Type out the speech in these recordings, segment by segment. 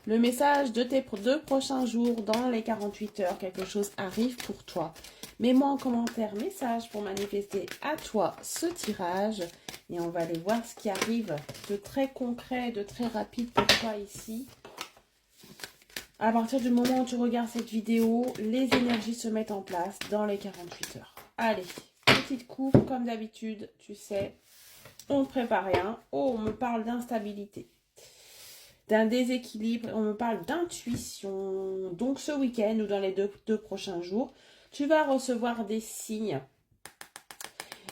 Le message de tes 2 prochains jours, dans les 48 heures, quelque chose arrive pour toi. Mets-moi en commentaire message pour manifester à toi ce tirage. Et on va aller voir ce qui arrive de très concret, de très rapide pour toi ici. À partir du moment où tu regardes cette vidéo, les énergies se mettent en place dans les 48 heures. Allez, petite coupe comme d'habitude, tu sais, on ne prépare rien. Oh, on me parle d'instabilité, d'un déséquilibre, on me parle d'intuition. Donc ce week-end ou dans les deux prochains jours, tu vas recevoir des signes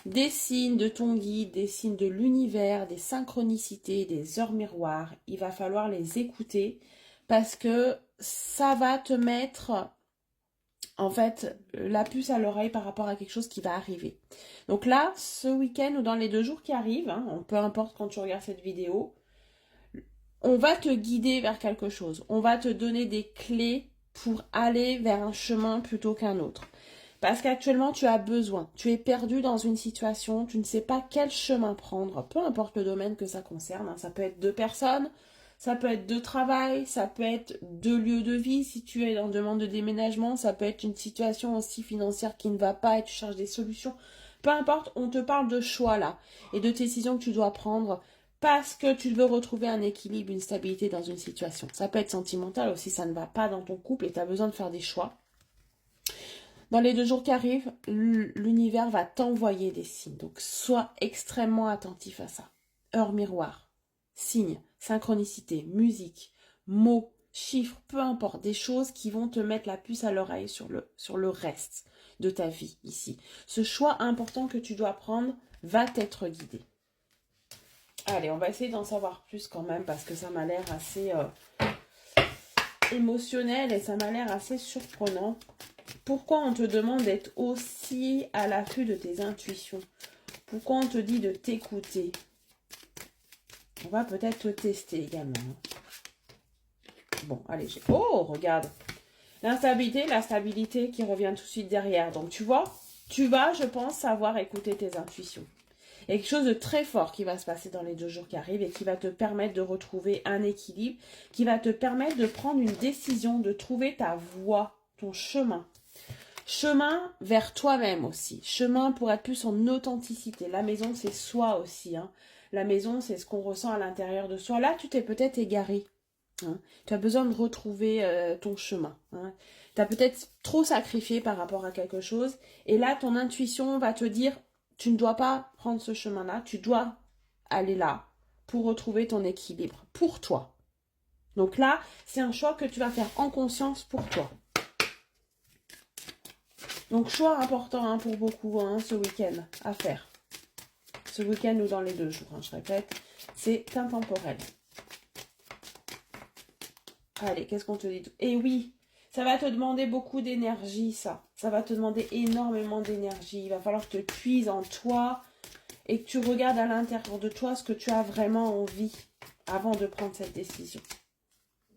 de ton guide, des signes de l'univers, des synchronicités, des heures miroirs. Il va falloir les écouter parce que ça va te mettre en fait la puce à l'oreille par rapport à quelque chose qui va arriver. Donc là, ce week-end ou dans les 2 jours qui arrivent, peu importe quand tu regardes cette vidéo, on va te guider vers quelque chose. On va te donner des clés pour aller vers un chemin plutôt qu'un autre. Parce qu'actuellement, tu as besoin. Tu es perdu dans une situation, tu ne sais pas quel chemin prendre, peu importe le domaine que ça concerne. Ça peut être 2 personnes, ça peut être 2 travail, ça peut être 2 lieux de vie. Si tu es en demande de déménagement, ça peut être une situation aussi financière qui ne va pas et tu cherches des solutions. Peu importe, on te parle de choix là et de décisions que tu dois prendre parce que tu veux retrouver un équilibre, une stabilité dans une situation. Ça peut être sentimental aussi, ça ne va pas dans ton couple et tu as besoin de faire des choix. Dans les 2 jours qui arrivent, l'univers va t'envoyer des signes. Donc, sois extrêmement attentif à ça. Heure miroir, signes, synchronicité, musique, mots, chiffres, peu importe. Des choses qui vont te mettre la puce à l'oreille sur le reste de ta vie ici. Ce choix important que tu dois prendre va t'être guidé. Allez, on va essayer d'en savoir plus quand même parce que ça m'a l'air assez émotionnel et ça m'a l'air assez surprenant. Pourquoi on te demande d'être aussi à l'affût de tes intuitions? Pourquoi on te dit de t'écouter? On va peut-être te tester également. Bon, allez. Oh, regarde. L'instabilité, la stabilité qui revient tout de suite derrière. Donc, tu vois, tu vas, je pense, savoir écouter tes intuitions. Il y a quelque chose de très fort qui va se passer dans les 2 jours qui arrivent et qui va te permettre de retrouver un équilibre, qui va te permettre de prendre une décision, de trouver ta voie, ton chemin. Chemin vers toi-même aussi. Chemin pour être plus en authenticité. La maison, c'est soi aussi. La maison, c'est ce qu'on ressent à l'intérieur de soi. Là, tu t'es peut-être égaré. Tu as besoin de retrouver ton chemin. Tu as peut-être trop sacrifié par rapport à quelque chose. Et là, ton intuition va te dire, tu ne dois pas prendre ce chemin-là. Tu dois aller là pour retrouver ton équilibre. Pour toi. Donc là, c'est un choix que tu vas faire en conscience pour toi. Donc, choix important pour beaucoup ce week-end à faire. Ce week-end ou dans les 2 jours, je répète, c'est intemporel. Allez, qu'est-ce qu'on te dit? Et oui, ça va te demander beaucoup d'énergie, ça. Ça va te demander énormément d'énergie. Il va falloir que tu puises en toi et que tu regardes à l'intérieur de toi ce que tu as vraiment envie avant de prendre cette décision.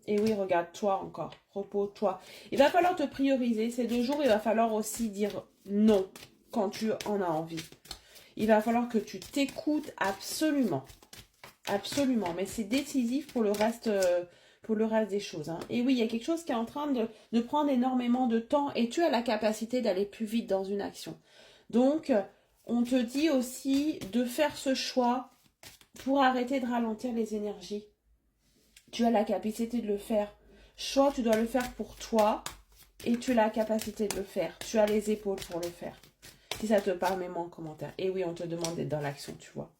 Et oui, regarde-toi encore, repose-toi. Il va falloir te prioriser. Ces 2 jours, il va falloir aussi dire non quand tu en as envie. Il va falloir que tu t'écoutes absolument. Absolument. Mais c'est décisif pour le reste des choses. Et oui, il y a quelque chose qui est en train de prendre énormément de temps et tu as la capacité d'aller plus vite dans une action. Donc, on te dit aussi de faire ce choix pour arrêter de ralentir les énergies. Tu as la capacité de le faire. Choix, tu dois le faire pour toi et tu as la capacité de le faire. Tu as les épaules pour le faire. Si ça te parle, mets-moi en commentaire. Et oui, on te demande d'être dans l'action, tu vois.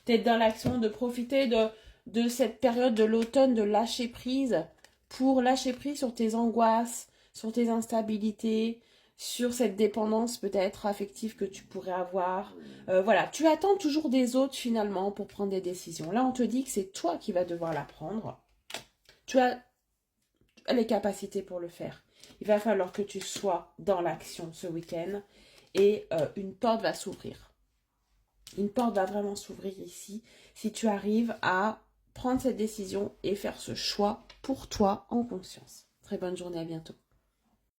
D'être dans l'action, de profiter de cette période de l'automne, de lâcher prise, pour lâcher prise sur tes angoisses, sur tes instabilités, sur cette dépendance peut-être affective que tu pourrais avoir. Voilà, tu attends toujours des autres finalement pour prendre des décisions. Là, on te dit que c'est toi qui vas devoir la prendre. Tu as les capacités pour le faire. Il va falloir que tu sois dans l'action ce week-end et une porte va s'ouvrir. Une porte va vraiment s'ouvrir ici si tu arrives à prendre cette décision et faire ce choix pour toi en conscience. Très bonne journée, à bientôt.